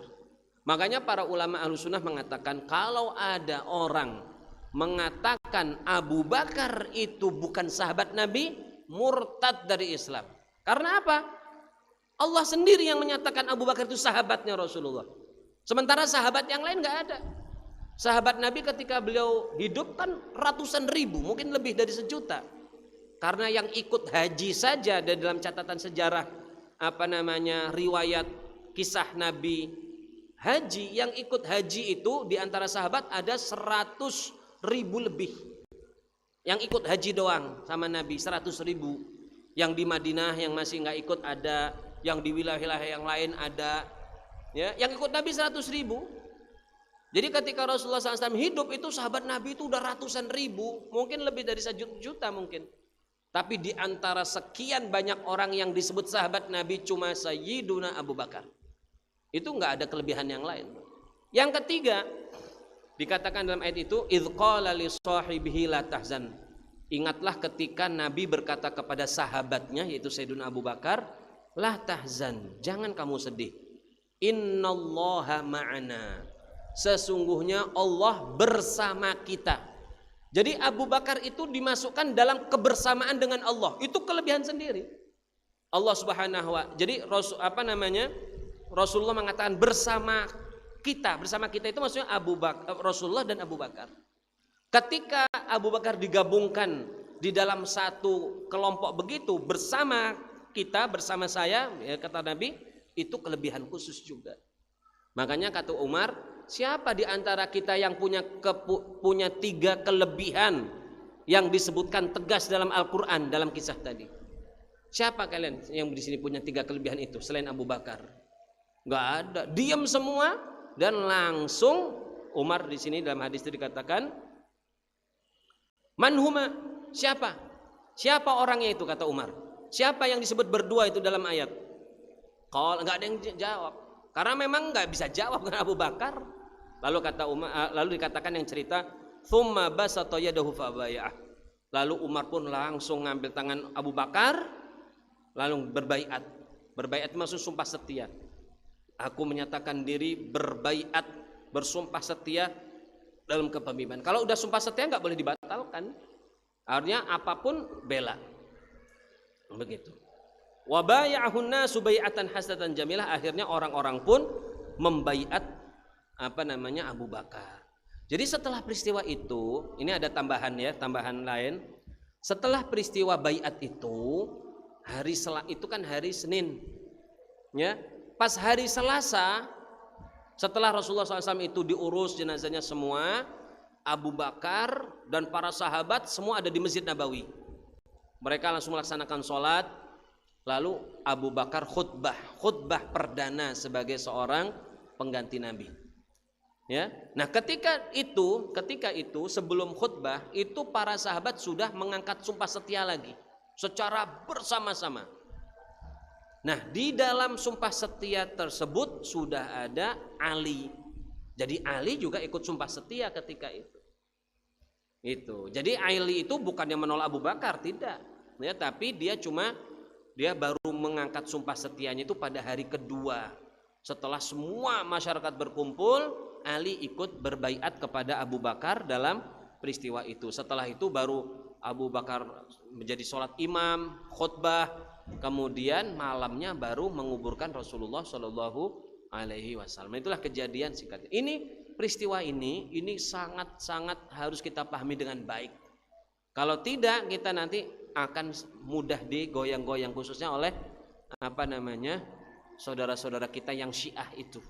Makanya para ulama Ahlussunnah mengatakan kalau ada orang mengatakan Abu Bakar itu bukan sahabat Nabi, murtad dari Islam. Karena apa? Allah sendiri yang menyatakan Abu Bakar itu sahabatnya Rasulullah. Sementara sahabat yang lain nggak ada. Sahabat Nabi ketika beliau hidup kan ratusan ribu, mungkin lebih dari 1 juta. Karena yang ikut haji saja dan dalam catatan sejarah riwayat kisah Nabi haji, yang ikut haji itu di antara sahabat ada 100.000 lebih. Yang ikut haji doang sama Nabi 100.000. Yang di Madinah yang masih nggak ikut ada, yang di wilayah-wilayah yang lain ada, ya, yang ikut Nabi 100.000. Jadi ketika Rasulullah SAW hidup itu sahabat Nabi itu udah ratusan ribu, mungkin lebih dari 1 juta mungkin. Tapi di antara sekian banyak orang yang disebut sahabat Nabi cuma Sayyiduna Abu Bakar. Itu nggak ada kelebihan yang lain. Yang ketiga dikatakan dalam ayat itu, idz qala li sahibihi la tahzan. Ingatlah ketika Nabi berkata kepada sahabatnya yaitu Sayyiduna Abu Bakar, la tahzan, jangan kamu sedih. Innallaha ma'ana. Sesungguhnya Allah bersama kita. Jadi Abu Bakar itu dimasukkan dalam kebersamaan dengan Allah. Itu kelebihan sendiri. Allah Subhanahu wa. Jadi Rasulullah mengatakan bersama kita. Bersama kita itu maksudnya Rasulullah dan Abu Bakar. Ketika Abu Bakar digabungkan di dalam satu kelompok begitu bersama kita, bersama saya, ya, kata Nabi, itu kelebihan khusus juga. Makanya kata Umar, siapa di antara kita yang punya 3 kelebihan yang disebutkan tegas dalam Al-Quran dalam kisah tadi? Siapa kalian yang di sini punya 3 kelebihan itu selain Abu Bakar? Nggak ada. Diam semua dan langsung Umar di sini dalam hadis itu dikatakan, manhuma, siapa? Siapa orangnya itu, kata Umar. Siapa yang disebut berdua itu dalam ayat? Kalau nggak ada yang jawab, karena memang nggak bisa jawab karena Abu Bakar. Lalu kata Umar, lalu dikatakan yang cerita, thumma basata yadahu fabayah. Lalu Umar pun langsung ngambil tangan Abu Bakar, lalu berbaiat. Berbaiat maksud sumpah setia. Aku menyatakan diri berbaiat, bersumpah setia dalam kepemimpinan. Kalau udah sumpah setia nggak boleh dibatalkan. Artinya apapun bela. Begitu. Wa bay'ahun nasu bai'atan hasanatan jamilah. Akhirnya orang-orang pun membaiat Abu Bakar. Jadi setelah peristiwa itu, ini ada tambahan lain. Setelah peristiwa baiat itu, itu kan hari Senin. Ya, pas hari Selasa, setelah Rasulullah SAW itu diurus jenazahnya semua, Abu Bakar dan para sahabat semua ada di Masjid Nabawi. Mereka langsung melaksanakan sholat. Lalu Abu Bakar khutbah perdana sebagai seorang pengganti Nabi. Ya, nah ketika itu sebelum khutbah itu para sahabat sudah mengangkat sumpah setia lagi secara bersama-sama. Nah di dalam sumpah setia tersebut sudah ada Ali. Jadi Ali juga ikut sumpah setia ketika itu. Jadi Ali itu bukan yang menolak Abu Bakar, tidak. Ya, tapi dia baru mengangkat sumpah setianya itu pada hari kedua. Setelah semua masyarakat berkumpul, Ali ikut berbaiat kepada Abu Bakar dalam peristiwa itu. Setelah itu baru Abu Bakar menjadi sholat imam, khutbah, kemudian malamnya baru menguburkan Rasulullah Shallallahu Alaihi Wasallam. Itulah kejadian singkatnya. Ini peristiwa ini sangat-sangat harus kita pahami dengan baik. Kalau tidak, kita nanti akan mudah digoyang-goyang, khususnya oleh saudara-saudara kita yang Syiah itu.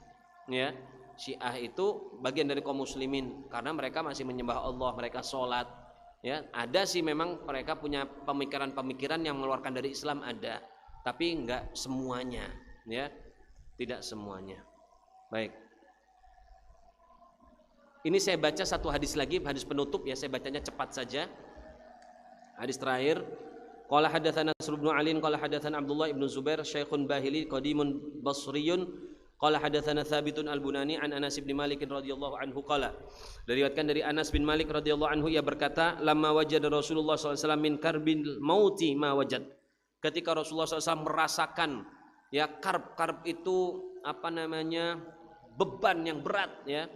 Ya, Syiah itu bagian dari kaum muslimin karena mereka masih menyembah Allah, mereka sholat. Ya, ada sih memang mereka punya pemikiran-pemikiran yang mengeluarkan dari Islam, ada, tapi enggak semuanya. Ya, tidak semuanya. Baik. Ini saya baca satu hadis lagi, hadis penutup ya, saya bacanya cepat saja. Hadis terakhir, qala hadatsana Nasr bin Ali qala hadatsana Abdullah ibn Zubair syaikhun bahili qadimun basriyun qala hadatsana Thabitun al-Bunani an Anas bin Malik radhiyallahu anhu qala. Diriwayatkan dari Anas bin Malik radhiyallahu anhu, ia berkata, lamma wajada Rasulullah sallallahu alaihi wasallam min karbil mauti ma wajad. Ketika Rasulullah SAW merasakan ya karb itu beban yang berat, ya,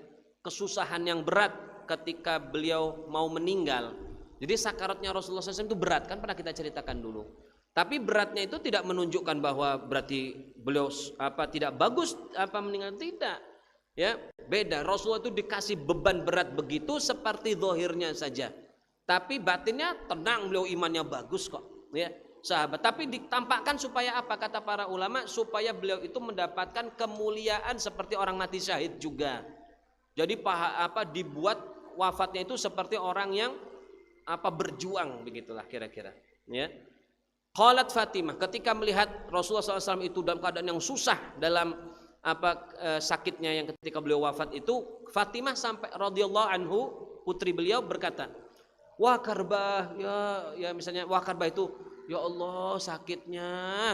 kesusahan yang berat ketika beliau mau meninggal. Jadi sakaratnya Rasulullah SAW itu berat, kan pernah kita ceritakan dulu. Tapi beratnya itu tidak menunjukkan bahwa berarti beliau tidak bagus meninggal, tidak. Ya, beda. Rasulullah itu dikasih beban berat begitu seperti zahirnya saja. Tapi batinnya tenang, beliau imannya bagus kok, ya, sahabat. Tapi ditampakkan supaya apa? Kata para ulama, supaya beliau itu mendapatkan kemuliaan seperti orang mati syahid juga. Jadi dibuat wafatnya itu seperti orang yang berjuang, begitulah kira-kira, ya. Qalat Fatimah, ketika melihat Rasulullah SAW itu dalam keadaan yang susah dalam sakitnya yang ketika beliau wafat itu, Fatimah sampai radhiyallahu anhu, putri beliau, berkata, wah karbah, ya misalnya wah karbah itu, ya Allah sakitnya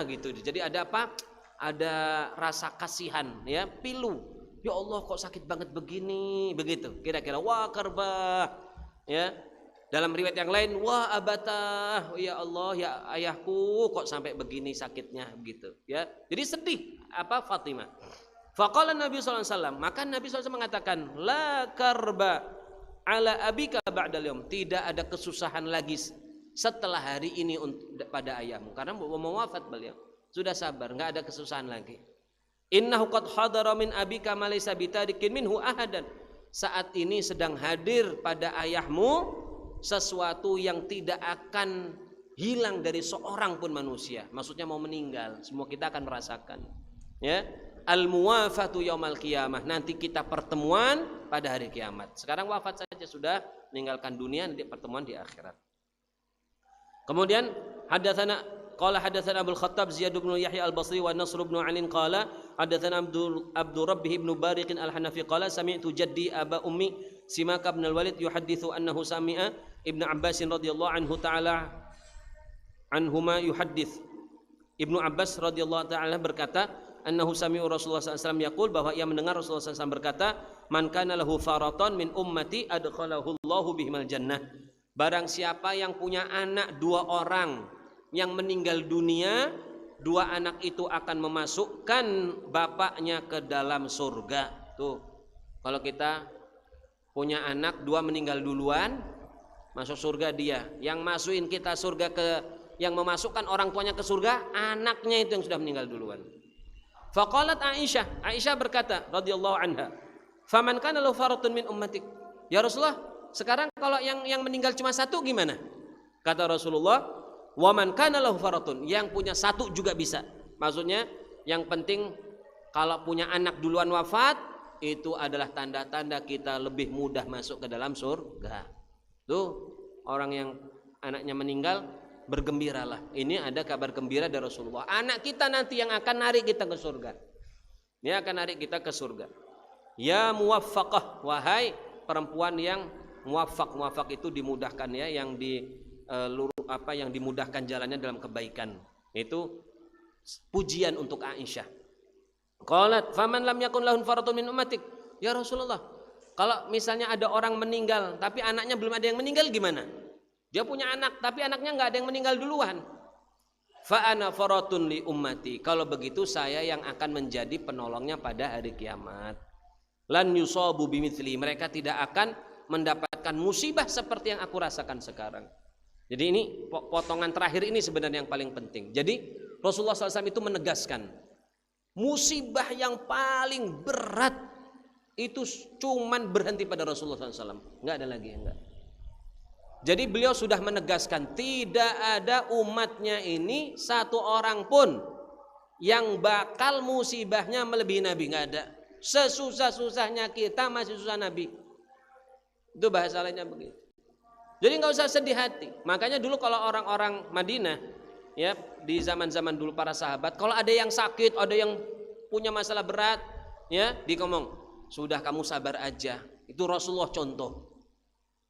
gitu. Jadi ada ada rasa kasihan, ya, pilu, ya Allah kok sakit banget begini, begitu kira-kira, wah karbah, ya. Dalam riwayat yang lain, wah abatah, ya Allah, ya ayahku kok sampai begini sakitnya, begitu, ya. Jadi sedih Fatimah. Faqala Nabi sallallahu alaihi wasallam, maka Nabi SAW mengatakan, la karba ala abika ba'dal yaum, tidak ada kesusahan lagi setelah hari ini pada ayahmu, karena mau wafat beliau. Sudah sabar, enggak ada kesusahan lagi. Innahu qad hadara min abika ma laysa bitadikin minhu ahadan. Saat ini sedang hadir pada ayahmu sesuatu yang tidak akan hilang dari seorang pun manusia. Maksudnya mau meninggal, semua kita akan merasakan. Ya, al-muwafatu yaumal qiyamah. Nanti kita pertemuan pada hari kiamat. Sekarang wafat saja sudah meninggalkan dunia, nanti pertemuan di akhirat. Kemudian hadatsana Abdul Khattab Ziyad bin Yahya Al-Basri wa Nasr bin Ali qala hadatsana Abdul Rabbih bin Bariq Al-Hanafi qala sami'tu jaddi Aba Ummi Simak bin Al-Walid yuhadditsu annahu sami'a Ibnu Abbas radhiyallahu anhu ta'ala anhuma yuhaddits. Ibnu Abbas radhiyallahu ta'ala berkata, annahu sami'u Rasulullah SAW yaqul, bahwa ia mendengar Rasulullah SAW berkata, man kana lahu faraton min ummati adkhalahu Allahu bihimal jannah. Barang siapa yang punya anak 2 orang yang meninggal dunia, 2 anak itu akan memasukkan bapaknya ke dalam surga. Tuh, kalau kita punya anak 2 meninggal duluan, masuk surga dia. Yang masukin kita surga yang memasukkan orang tuanya ke surga, anaknya itu yang sudah meninggal duluan. Faqalat Aisyah berkata radhiyallahu anha, faman kana lahu faratun min ummatik. Ya Rasulullah, sekarang kalau yang meninggal cuma 1 gimana? Kata Rasulullah, waman kana lahu faratun, yang punya 1 juga bisa. Maksudnya yang penting kalau punya anak duluan wafat, itu adalah tanda-tanda kita lebih mudah masuk ke dalam surga. Tuh, orang yang anaknya meninggal, bergembiralah. Ini ada kabar gembira dari Rasulullah. Anak kita nanti yang akan narik kita ke surga. Ini akan narik kita ke surga. Ya muwaffaqah, wahai perempuan yang muwaffaq. Muwaffaq itu dimudahkan ya, yang yang dimudahkan jalannya dalam kebaikan. Itu pujian untuk Aisyah. Qalat faman lam yakun lahun faratun min ummatik. Ya Rasulullah, kalau misalnya ada orang meninggal tapi anaknya belum ada yang meninggal gimana? Dia punya anak tapi anaknya enggak ada yang meninggal duluan. Fa ana faratun li ummati. Kalau begitu saya yang akan menjadi penolongnya pada hari kiamat. Lan yusabu bimithli. Mereka tidak akan mendapatkan musibah seperti yang aku rasakan sekarang. Jadi ini potongan terakhir ini sebenarnya yang paling penting. Jadi Rasulullah SAW itu menegaskan, musibah yang paling berat itu cuman berhenti pada Rasulullah SAW. Enggak ada lagi, enggak. Jadi beliau sudah menegaskan, tidak ada umatnya ini 1 orang pun yang bakal musibahnya melebihi Nabi, enggak ada. Sesusah-susahnya kita masih susah Nabi. Itu bahasa lainnya begitu. Jadi enggak usah sedih hati. Makanya dulu kalau orang-orang Madinah, ya di zaman-zaman dulu para sahabat, kalau ada yang sakit, ada yang punya masalah berat, ya dikomong, sudah kamu sabar aja. Itu Rasulullah contoh.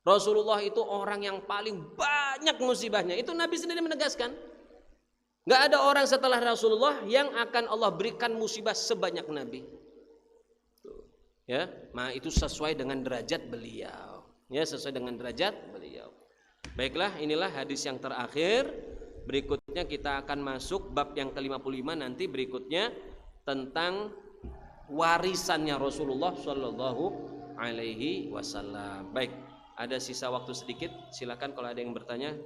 Rasulullah itu orang yang paling banyak musibahnya. Itu Nabi sendiri menegaskan, nggak ada orang setelah Rasulullah yang akan Allah berikan musibah sebanyak Nabi. Ya, nah itu sesuai dengan derajat beliau. Ya, sesuai dengan derajat beliau. Baiklah, inilah hadis yang terakhir. Berikutnya kita akan masuk bab yang ke-55 nanti berikutnya tentang warisannya Rasulullah Shallallahu Alaihi Wasallam. Baik, ada sisa waktu sedikit, silakan kalau ada yang bertanya.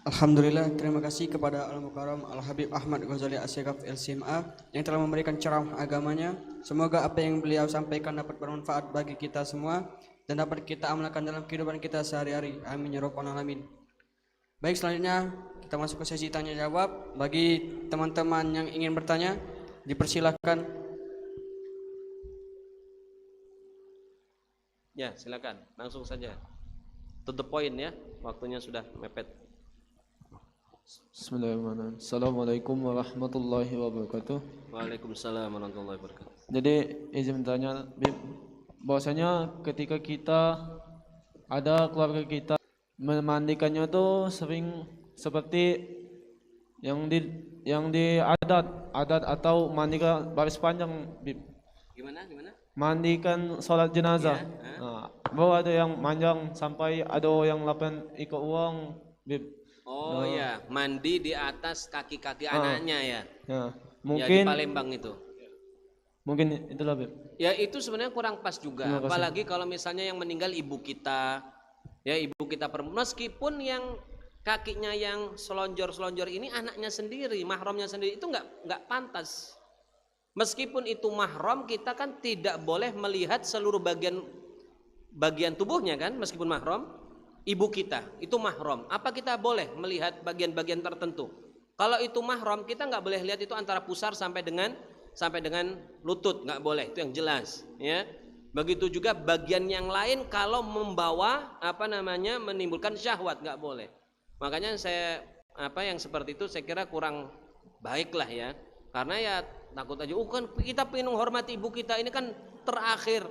Alhamdulillah, terima kasih kepada Al-Mukarram Al-Habib Ahmad Ghazali As-Segaf LCMA yang telah memberikan ceramah agamanya. Semoga apa yang beliau sampaikan dapat bermanfaat bagi kita semua dan dapat kita amalkan dalam kehidupan kita sehari-hari. Amin ya rabbal alamin. Baik, selanjutnya kita masuk ke sesi tanya jawab. Bagi teman-teman yang ingin bertanya, dipersilakan.
Ya, silakan, langsung saja. To the point ya, waktunya sudah mepet.
Bismillahirrahmanirrahim. Assalamualaikum warahmatullahi wabarakatuh.
Waalaikumsalam warahmatullahi wabarakatuh.
Jadi izin bertanya, bahwasanya ketika kita ada keluarga kita memandikannya itu sering seperti yang di adat atau mandikan baris panjang, Bib.
Gimana?
Mandikan sholat jenazah.
Ya,
Nah, bahwa ada yang panjang sampai ada yang 8 ikut uang, Bib.
Oh ya, mandi di atas kaki-kaki anaknya ya.
Ya,
Ya
mungkin
di Palembang itu.
Mungkin itulah, Bib.
Ya itu sebenarnya kurang pas juga. Apalagi kalau misalnya yang meninggal ibu kita, ya ibu kita perempuan, meskipun yang kakinya yang selonjor ini anaknya sendiri, mahramnya sendiri, itu nggak pantas. Meskipun itu mahram, kita kan tidak boleh melihat seluruh bagian tubuhnya kan, meskipun mahram. ibu kita itu mahram, apa kita boleh melihat bagian-bagian tertentu? Kalau itu mahram, kita nggak boleh lihat itu antara pusar sampai dengan lutut, nggak boleh, itu yang jelas, ya. Begitu juga bagian yang lain kalau membawa menimbulkan syahwat, nggak boleh. Makanya yang seperti itu saya kira kurang baik lah ya, karena ya takut aja, kan kita pengen menghormati ibu kita, ini kan terakhir.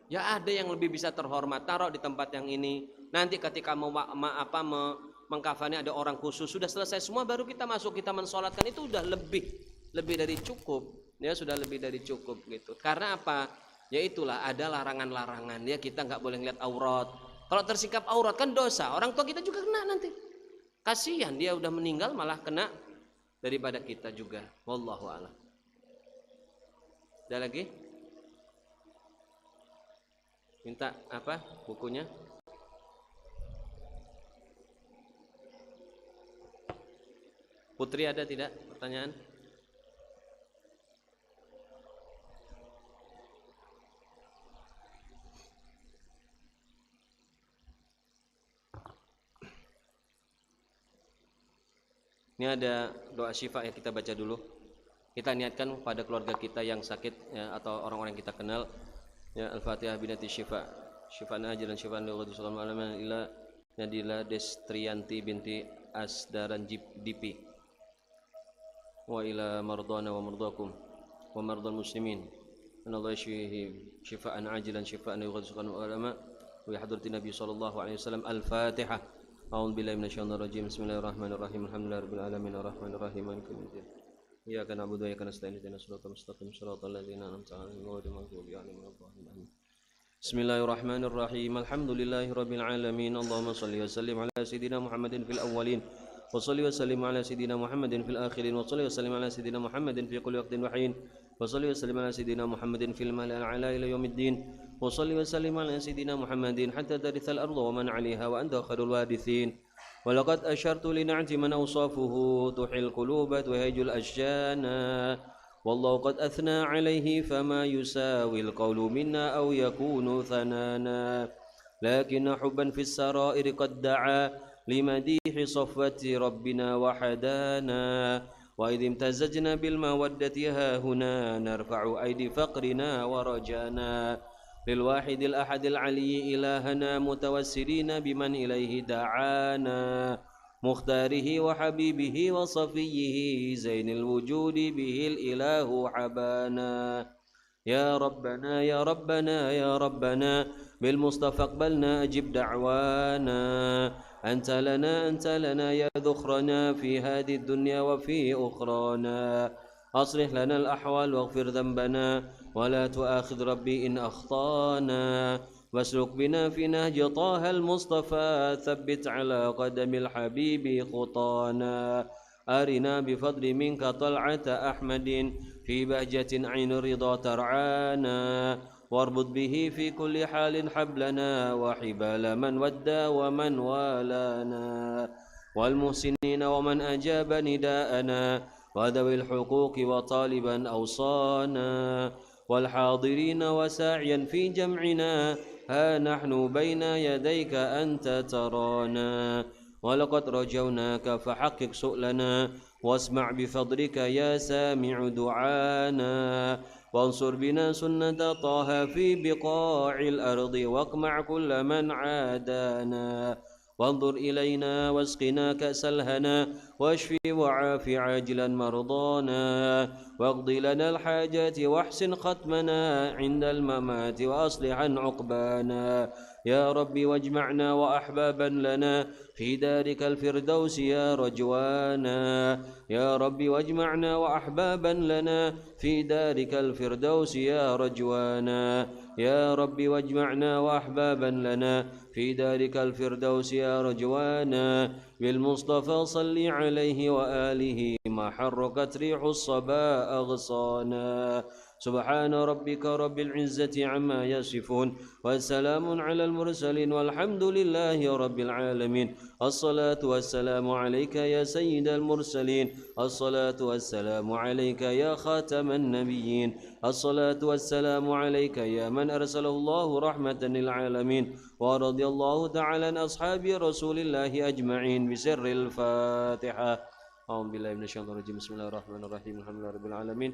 Ya ada yang lebih bisa terhormat, taruh di tempat yang ini. Nanti ketika mau mengkafani ada orang khusus, sudah selesai semua baru kita masuk, kita mensolatkan, itu udah lebih dari cukup. Ya sudah lebih dari cukup gitu. Karena apa? Ya itulah ada larangan-larangan. Ya kita nggak boleh lihat aurat. Kalau tersikap aurat kan dosa. Orang tua kita juga kena nanti. Kasihan dia udah meninggal malah kena daripada kita juga. Wallahu a'lam. Ada lagi? Minta apa bukunya? Putri ada tidak pertanyaan? Ini ada doa syifa yang kita baca dulu. Kita niatkan pada keluarga kita yang sakit ya, atau orang-orang yang kita kenal. Ya, Al-Fatihah binati syifa. Syifaan ajaran syifaan li ghadi sallallahu alaihi ila Nadila Destrianti binti Asdaran Dipi. Wa ila mardana wa mardakum wa mardal muslimin. Anallahu yashfihi syifaan ajilan syifaan li ghadi sallallahu alaihi wa hadratin Nabi sallallahu alaihi wasallam. Al-Fatihah. A'udzu billahi minasyaitonir rajim. Bismillahirrahmanirrahim. Alhamdulillahi alamin arrahmanir rahim maliki yaumiddin. Iyyaka na'budu wa iyyaka nasta'in ihdinas siratal mustaqim siratal ladzina an'amta 'alaihim ghairil maghdubi 'alaihim waladdallin. Bismillahirrahmanirrahim. Alhamdulillahirabbil alamin. Allahumma shalli wa sallim ala sayidina Muhammadin fil awwalin wa shalli wa sallim ala sayidina Muhammadin fil akhirin wa shalli wa sallim ala sayidina Muhammadin fi kulli waqtin wa hin wa shalli wa sallim ala sayidina Muhammadin fil mala'il a'la ila yaumiddin wa shalli wa sallim ala sayidina Muhammadin hatta tarithal ardu wa man 'alayha wa anta khairul warithin. ولقد أشرت لنعت من أوصافه تحيي القلوب وتهيج الأشجان والله قد أثنى عليه فما يساوي القول منا أو يكون ثنانا لكن حبا في السرائر قد دعا لمديح صفوة ربنا وحدانا وإذ امتزجنا بالمودة ها هنا نرفع أيدي فقرنا ورجانا للواحد الأحد العلي إلهنا متوسلين بمن إليه دعانا مختاره وحبيبه وصفيه زين الوجود به الإله حبانا يا ربنا يا ربنا يا ربنا بالمصطفى اقبلنا أجب دعوانا أنت لنا يا ذخرنا في هذه الدنيا وفي أخرانا أصلح لنا الأحوال واغفر ذنبنا ولا تؤاخذ ربي إن أخطانا واسلك بنا في نهج طه المصطفى ثبت على قدم الحبيب خطانا أرنا بفضل منك طلعة أحمد في بهجة عين الرضا ترعانا واربط به في كل حال حبلنا وحبال من ودى ومن والانا والمحسنين ومن أجاب نداءنا وذوي الحقوق وطالبا أوصانا والحاضرين وساعيا في جمعنا ها نحن بين يديك أنت ترانا ولقد رجوناك فحقق سؤلنا واسمع بفضلك يا سامع دعانا وانصر بنا سنة طه في بقاع الأرض واقمع كل من عادانا وانظر إلينا واسقنا كأس الهنا واشفي وعاف عاجلا مرضانا واقض لنا الحاجات واحسن ختمنا عند الممات وأصلحا عقبانا يا رب واجمعنا وأحبابا لنا في دارك الفردوس يا رجوانا يا رب واجمعنا وأحبابا لنا في دارك الفردوس يا رجوانا يا رب واجمعنا وأحبابا لنا في دارك الفردوس يا رجوانا بالمصطفى صل عليه وآله ما حركت ريح الصبا أغصانا سبحان ربك رب العزة عما يصفون والسلام على المرسلين والحمد لله رب العالمين الصلاة والسلام عليك يا سيد المرسلين الصلاة والسلام عليك يا خاتم النبيين الصلاة والسلام عليك يا من أرسله الله رحمة للعالمين ورضي الله تعالى عن أصحاب رسول الله أجمعين بسر الفاتحة أعوذ بالله من الشيطان الرجيم بسم الله الرحمن الرحيم الحمد لله رب العالمين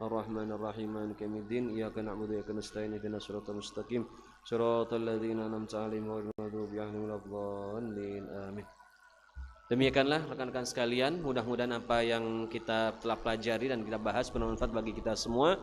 الرحمن الرحيم مالك يوم الدين إياك نعبد وإياك نستعين اهدنا الصراط المستقيم صراط الذين أنعمت عليهم غير المغضوب عليهم ولا الضالين آمين. Demikianlah rekan-rekan sekalian, mudah-mudahan apa yang kita telah pelajari dan kita bahas bermanfaat bagi kita semua.